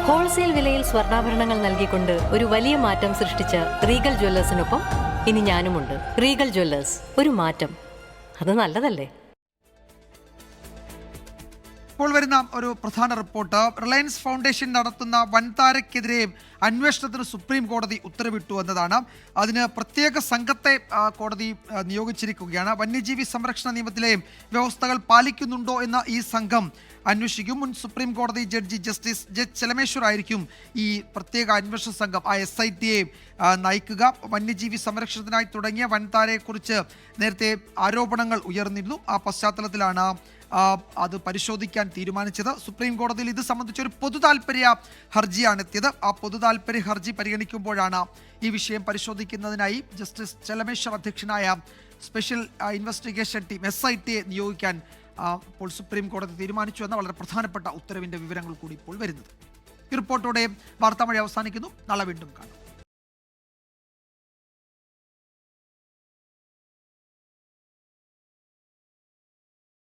ഹോൾസെയിൽ വിലയിൽ സ്വർണ്ണാഭരണങ്ങൾ നൽകിക്കൊണ്ട് ഒരു വലിയ മാറ്റം സൃഷ്ടിച്ച റീഗൽ ജ്വല്ലേഴ്സിനൊപ്പം ഇനി ഞാനുമുണ്ട്. റീഗൽ ജ്വല്ലേഴ്സ്, ഒരു മാറ്റം, അത് നല്ലതല്ലേ? ഇപ്പോൾ വരുന്ന ഒരു പ്രധാന റിപ്പോർട്ട്, റിലയൻസ് ഫൗണ്ടേഷൻ നടത്തുന്ന വൻതാരയ്ക്കെതിരെ അന്വേഷണത്തിന് സുപ്രീം കോടതി ഉത്തരവിട്ടു എന്നതാണ്. അതിന് പ്രത്യേക സംഘത്തെ കോടതി നിയോഗിച്ചിരിക്കുകയാണ്. വന്യജീവി സംരക്ഷണ നിയമത്തിലെ വ്യവസ്ഥകൾ പാലിക്കുന്നുണ്ടോ എന്ന ഈ സംഘം അന്വേഷിക്കും. മുൻ സുപ്രീം കോടതി ജഡ്ജി ജസ്റ്റിസ് ജെ ചെലമേശ്വർ ആയിരിക്കും ഈ പ്രത്യേക അന്വേഷണ സംഘം SITയെ നയിക്കുക. വന്യജീവി സംരക്ഷണത്തിനായി തുടങ്ങിയ വൻതാരയെക്കുറിച്ച് നേരത്തെ ആരോപണങ്ങൾ ഉയർന്നിരുന്നു. ആ പശ്ചാത്തലത്തിലാണ് അത് പരിശോധിക്കാൻ തീരുമാനിച്ചത്. സുപ്രീം കോടതിയിൽ ഇത് സംബന്ധിച്ചൊരു പൊതു താൽപര്യ ഹർജിയാണ് എത്തിയത്. ആ പൊതു താൽപര്യ ഹർജി പരിഗണിക്കുമ്പോഴാണ് ഈ വിഷയം പരിശോധിക്കുന്നതിനായി ജസ്റ്റിസ് ചെലമേശ്വർ അധ്യക്ഷനായ സ്പെഷ്യൽ ഇൻവെസ്റ്റിഗേഷൻ ടീം SITയെ നിയോഗിക്കാൻ ഇപ്പോൾ സുപ്രീം കോടതി തീരുമാനിച്ചു എന്ന വളരെ പ്രധാനപ്പെട്ട ഉത്തരവിൻ്റെ വിവരങ്ങൾ കൂടി ഇപ്പോൾ വരുന്നത്. ഈ റിപ്പോർട്ടോടെ വാർത്താമഴ അവസാനിക്കുന്നു. നാളെ വീണ്ടും കാണാം.